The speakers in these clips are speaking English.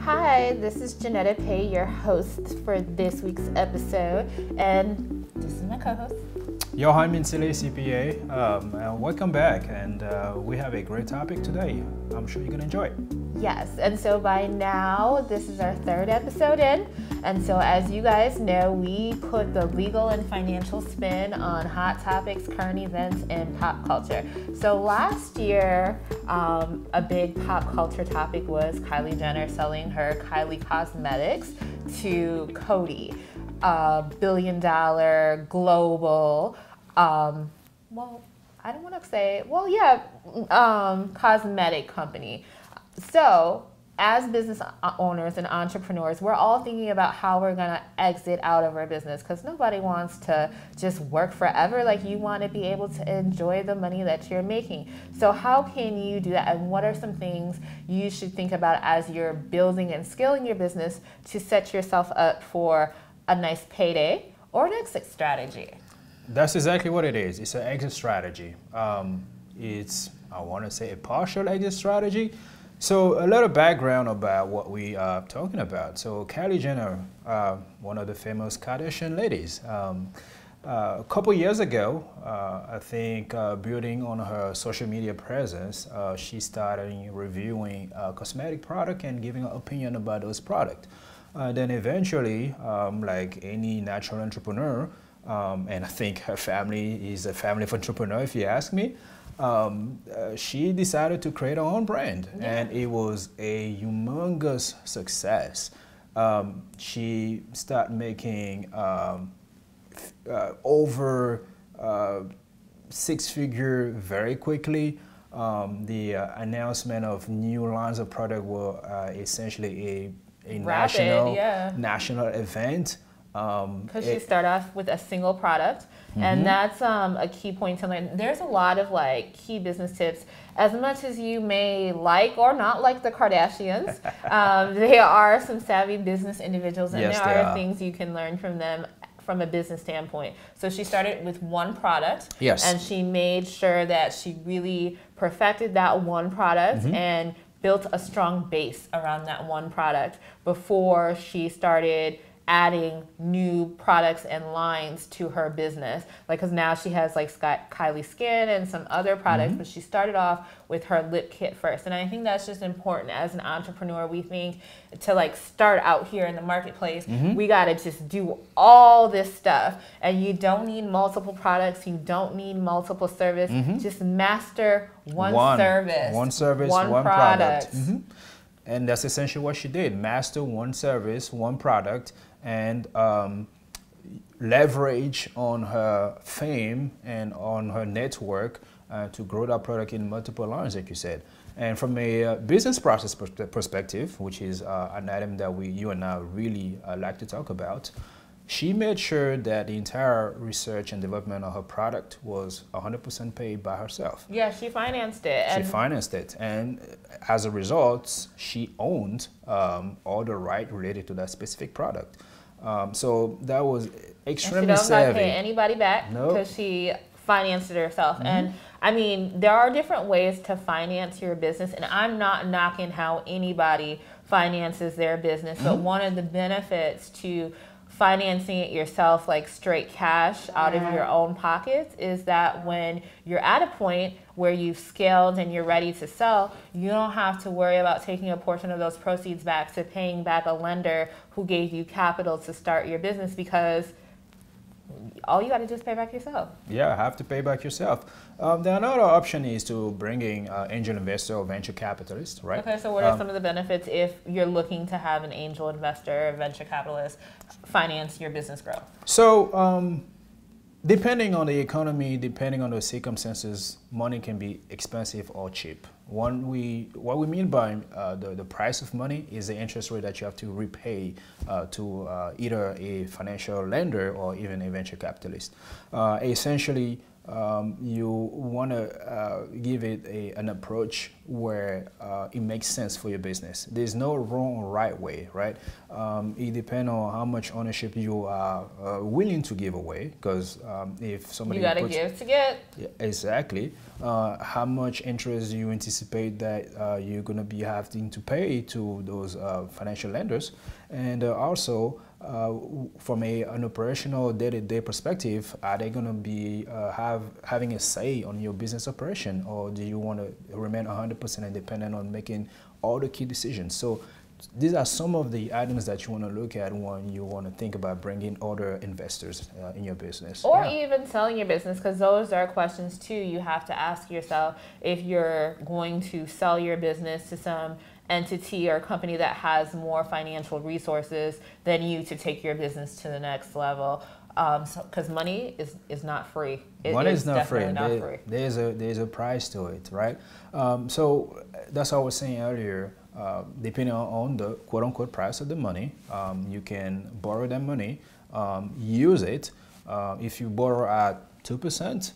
Hi, this is Johnetta Paye, your host for this week's episode, and this is my co-host. Yo, I'm Insile CPA, and welcome back, and we have a great topic today. I'm sure you're gonna enjoy it. Yes, and so by now, this is our third episode in, and so as you guys know, we put the legal and financial spin on hot topics, current events, and pop culture. So last year, a big pop culture topic was Kylie Jenner selling her Kylie Cosmetics to Coty, a billion-dollar global, cosmetic company. So, as business owners and entrepreneurs, we're all thinking about how we're going to exit out of our business because nobody wants to just work forever. Like, you want to be able to enjoy the money that you're making. So how can you do that? And what are some things you should think about as you're building and scaling your business to set yourself up for a nice payday or an exit strategy? That's exactly what it is. It's an exit strategy. It's, I want to say, a partial exit strategy. So a little background about what we are talking about. So Kylie Jenner, one of the famous Kardashian ladies, a couple years ago, I think building on her social media presence, she started reviewing cosmetic product and giving an opinion about those products. Then eventually, like any natural entrepreneur, and I think her family is a family of entrepreneurs, if you ask me, she decided to create her own brand, and it was a humongous success. She started making over six-figure very quickly. The announcement of new lines of product were essentially a national event. Because she started off with a single product, and that's a key point to learn. There's a lot of like key business tips. As much as you may like or not like the Kardashians, they are some savvy business individuals, and yes, there are things you can learn from them from a business standpoint. So she started with one product, and she made sure that she really perfected that one product and built a strong base around that one product before she started adding new products and lines to her business. Like, because now she has like Kylie Skin and some other products, but she started off with her lip kit first. And I think that's just important as an entrepreneur. We think to like start out here in the marketplace, we got to just do all this stuff. And you don't need multiple products. You don't need multiple service. Just master one service. One service, one product. And that's essentially what she did. Master one service, one product, and leverage on her fame and on her network to grow that product in multiple lines, like you said. And from a business process perspective, which is an item that you and I really like to talk about, she made sure that the entire research and development of her product was 100% paid by herself. Yeah, she financed it. She financed it. And as a result, she owned all the right related to that specific product. So that was extremely savvy. She doesn't have to pay anybody back because she financed it herself. And I mean, there are different ways to finance your business, and I'm not knocking how anybody finances their business, but one of the benefits to financing it yourself, like straight cash out of your own pockets, is that when you're at a point where you've scaled and you're ready to sell, you don't have to worry about taking a portion of those proceeds back to paying back a lender who gave you capital to start your business, because all you got to do is pay back yourself. Yeah, have to pay back yourself. The another option is to bringing angel investor or venture capitalist, right? Okay, so what are some of the benefits if you're looking to have an angel investor or venture capitalist finance your business growth? So depending on the economy, depending on the circumstances, money can be expensive or cheap. What we mean by the price of money is the interest rate that you have to repay to either a financial lender or even a venture capitalist. Essentially, you want to give it an approach where it makes sense for your business. There's no wrong or right way, right? It depends on how much ownership you are willing to give away, because if somebody you gotta give to get. Yeah, exactly. How much interest you anticipate that you're gonna be having to pay to those financial lenders, and also from an operational day-to-day perspective, are they going to be having a say on your business operation, or do you want to remain 100% independent on making all the key decisions? So these are some of the items that you want to look at when you want to think about bringing other investors in your business. Or even selling your business, because those are questions too you have to ask yourself if you're going to sell your business to some entity or company that has more financial resources than you to take your business to the next level. Because money is not free. Money is not free. There's a price to it, right? So that's what I was saying earlier. Depending on the quote-unquote price of the money, you can borrow that money, use it. If you borrow at 2%,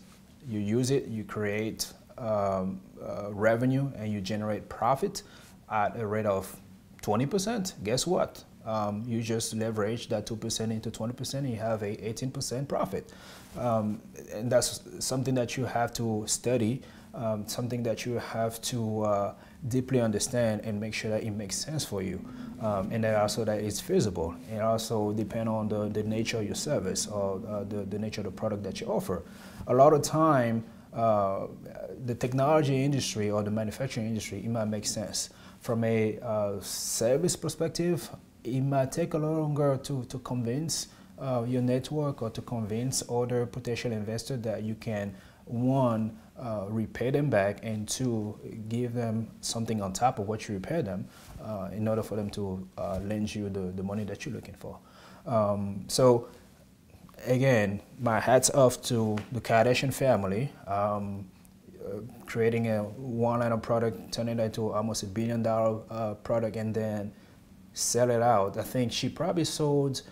you use it, you create revenue, and you generate profit at a rate of 20%. Guess what? You just leverage that 2% into 20%, and you have a 18% profit. And that's something that you have to study, something that you have to deeply understand and make sure that it makes sense for you, and then also that it's feasible, and also depend on the nature of your service or the nature of the product that you offer. A lot of time, the technology industry or the manufacturing industry, it might make sense. From a service perspective, it might take a lot longer to convince your network or to convince other potential investors that you can, one, repay them back, and two, give them something on top of what you repay them in order for them to lend you the money that you're looking for. So again, my hats off to the Kardashian family. Creating a one line of product, turning it into almost $1 billion product, and then sell it out. I think she probably sold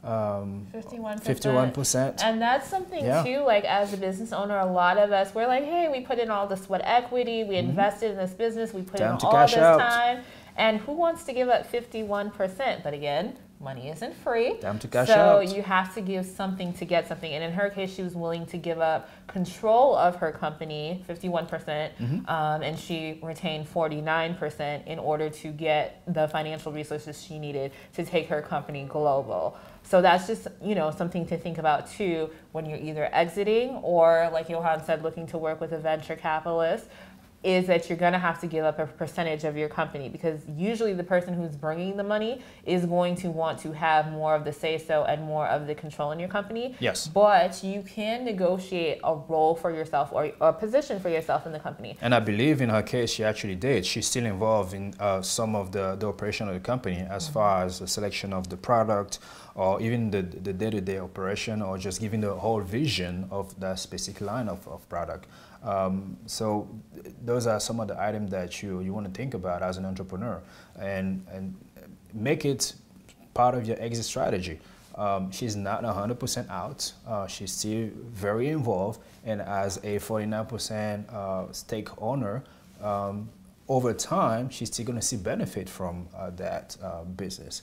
51%. And that's something too, like as a business owner, a lot of us, we're like, hey, we put in all the sweat equity, we invested in this business, we put in all this time, and who wants to give up 51%? But again, money isn't free. Time to cash out. So you have to give something to get something. And in her case, she was willing to give up control of her company, 51%, and she retained 49% in order to get the financial resources she needed to take her company global. So that's just, you know, something to think about too when you're either exiting or, like Johan said, looking to work with a venture capitalist, is that you're going to have to give up a percentage of your company, because usually the person who's bringing the money is going to want to have more of the say-so and more of the control in your company. Yes. But you can negotiate a role for yourself or a position for yourself in the company. And I believe in her case, she actually did. She's still involved in some of the operation of the company, as far as the selection of the product, or even the day-to-day operation, or just giving the whole vision of that specific line of product. So those are some of the items that you want to think about as an entrepreneur, and make it part of your exit strategy. She's not 100% out. She's still very involved, and as a 49% stake owner, over time, she's still going to see benefit from that business.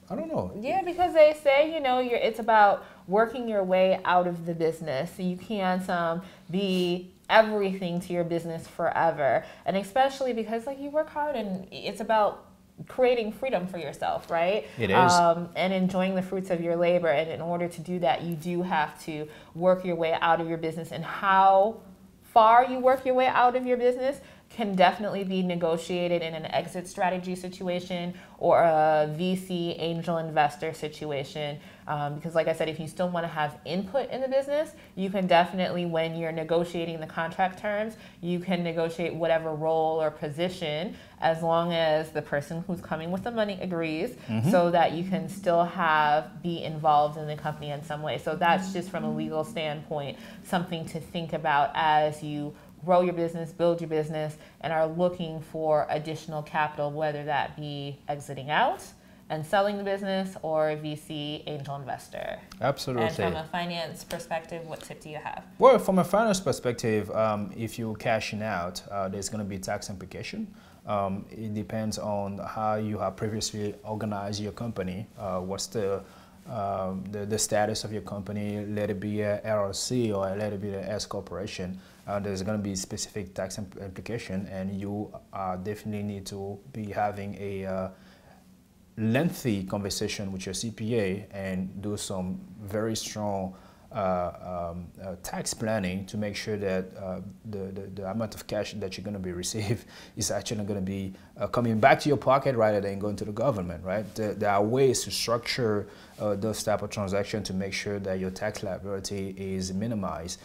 I don't know. Yeah, because they say, you know, it's about working your way out of the business. So you can't be everything to your business forever. And especially because, like, you work hard, and it's about creating freedom for yourself, right? It is. And enjoying the fruits of your labor. And in order to do that, you do have to work your way out of your business. And how far you work your way out of your business can definitely be negotiated in an exit strategy situation or a VC angel investor situation. Because like I said, if you still want to have input in the business, you can definitely, when you're negotiating the contract terms, you can negotiate whatever role or position, as long as the person who's coming with the money agrees, so that you can still be involved in the company in some way. So that's just from a legal standpoint, something to think about as you grow your business, build your business, and are looking for additional capital, whether that be exiting out and selling the business, or VC angel investor? Absolutely. And from a finance perspective, what tip do you have? Well, from a finance perspective, if you're cashing out, there's going to be tax implication. It depends on how you have previously organized your company. What's the status of your company? Let it be a LLC or let it be an S corporation. There's going to be specific tax implication, and you definitely need to be having a lengthy conversation with your CPA and do some very strong tax planning to make sure that the amount of cash that you're going to be received is actually going to be coming back to your pocket rather than going to the government, right? There are ways to structure those type of transactions to make sure that your tax liability is minimized.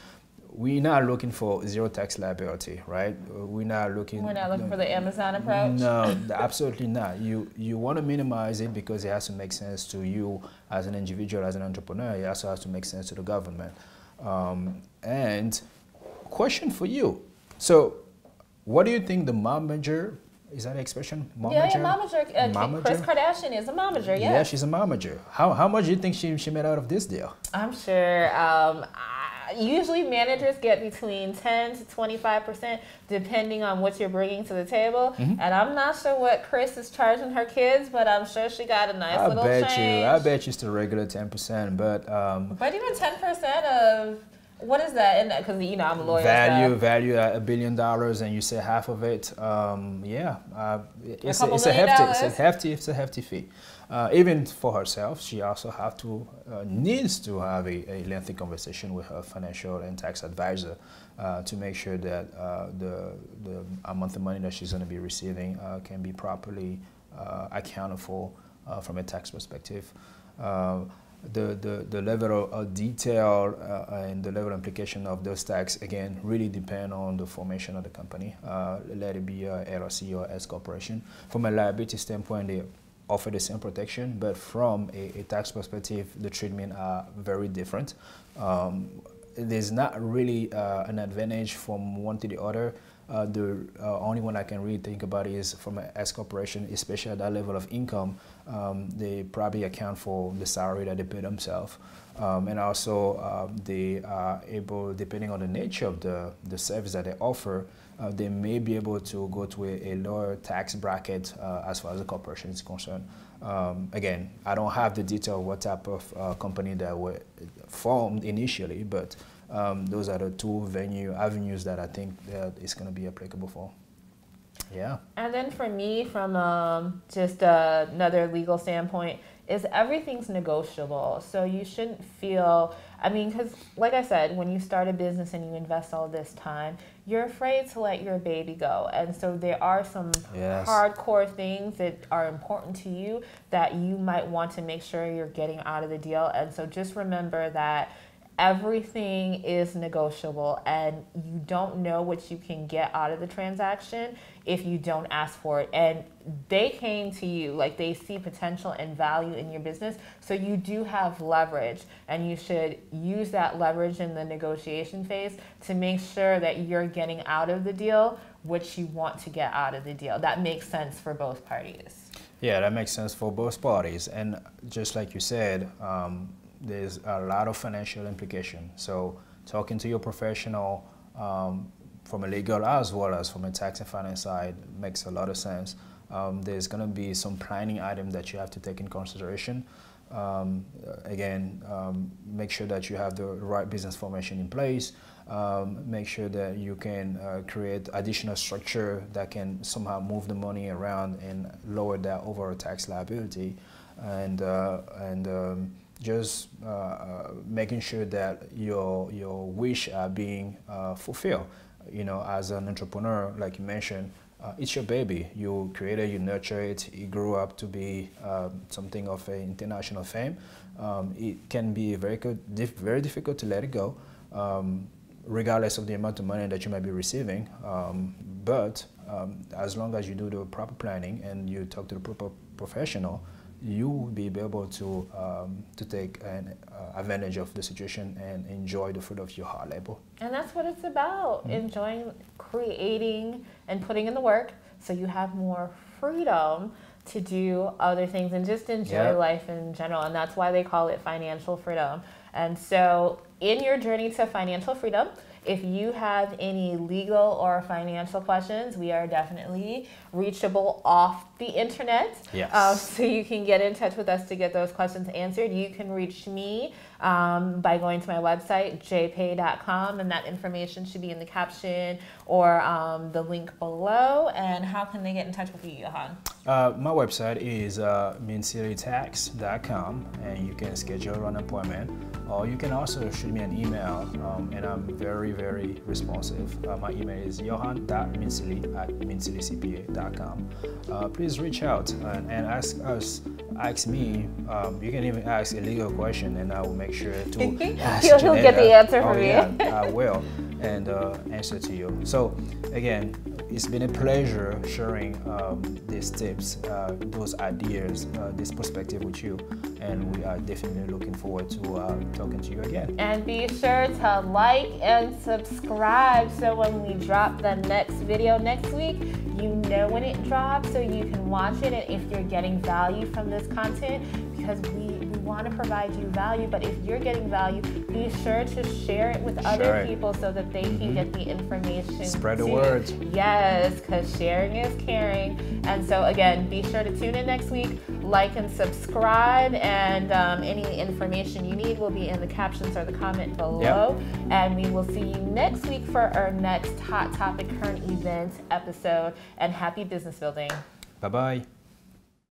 We're not looking for zero tax liability, right? We're not looking for the Amazon approach? No, absolutely not. You want to minimize it because it has to make sense to you as an individual, as an entrepreneur. It also has to make sense to the government. And question for you. So what do you think the momager, is that an expression? Momager? Yeah, momager. Kris Kardashian is a momager, yes. Yeah, she's a momager. How much do you think she made out of this deal? I'm sure. Usually managers get between 10 to 25% depending on what you're bringing to the table. And I'm not sure what Kris is charging her kids, but I'm sure she got a nice little change. I bet you it's the regular 10%, but even 10% of, what is that? Because I'm a lawyer. Value $1 billion, and you say half of it. It's a hefty fee. Even for herself, she also needs to have a lengthy conversation with her financial and tax advisor to make sure that the amount of money that she's going to be receiving can be properly accounted for from a tax perspective. The level of detail and the level of implication of those tax, again, really depend on the formation of the company. Let it be a LLC or S corporation. From a liability standpoint, they offer the same protection, but from a tax perspective, the treatment are very different. There's not really an advantage from one to the other. The only one I can really think about is from an S corporation, especially at that level of income, they probably account for the salary that they pay themselves. And also they are able, depending on the nature of the service that they offer, they may be able to go to a lower tax bracket as far as the corporation is concerned. Again, I don't have the detail of what type of company that were formed initially, but those are the two avenues that I think that is going to be applicable for. Yeah. And then for me, from just another legal standpoint, is everything's negotiable. So you shouldn't feel, because like I said, when you start a business and you invest all this time, you're afraid to let your baby go. And so there are some hardcore things that are important to you that you might want to make sure you're getting out of the deal. And so just remember that everything is negotiable, and you don't know what you can get out of the transaction if you don't ask for it. And they came to you, like they see potential and value in your business, so you do have leverage, and you should use that leverage in the negotiation phase to make sure that you're getting out of the deal what you want to get out of the deal. That makes sense for both parties. Yeah, that makes sense for both parties. And just like you said, there's a lot of financial implication. So talking to your professional from a legal as well as from a tax and finance side makes a lot of sense. There's going to be some planning items that you have to take in consideration. Again, make sure that you have the right business formation in place. Make sure that you can create additional structure that can somehow move the money around and lower that overall tax liability. And just making sure that your wish are being fulfilled. As an entrepreneur, like you mentioned, it's your baby. You create it, you nurture it, it grew up to be something of an international fame. It can be very difficult to let it go, regardless of the amount of money that you might be receiving. But as long as you do the proper planning and you talk to the proper professional, you will be able to take advantage of the situation and enjoy the fruit of your hard labor. And that's what it's about, enjoying, creating, and putting in the work so you have more freedom to do other things and just enjoy life in general. And that's why they call it financial freedom. And so in your journey to financial freedom, if you have any legal or financial questions, we are definitely reachable off the internet. Yes. So you can get in touch with us to get those questions answered. You can reach me by going to my website, jpaye.com, and that information should be in the caption or the link below. And how can they get in touch with you, Johan? My website is mincitytax.com, and you can schedule an appointment, or you can also shoot me an email, and I'm very, very responsive. My email is johan.mincity@mincitycpa.com. Please reach out and ask me. You can even ask a legal question, and I will make sure to ask He'll get the answer from you. I will, and answer to you. So again, it's been a pleasure sharing these tips, those ideas, this perspective with you, and we are definitely looking forward to talking to you again. And be sure to like and subscribe, so when we drop the next video next week, you know when it drops, so you can watch it. And if you're getting value from this content, because we want to provide you value, but if you're getting value, be sure to share it with other people so that they can get the information. Spread the word. Yes, because sharing is caring. And so again, be sure to tune in next week, like and subscribe, and any information you need will be in the captions or the comment below. And we will see you next week for our next Hot Topic Current Events episode. And happy business building. Bye-bye.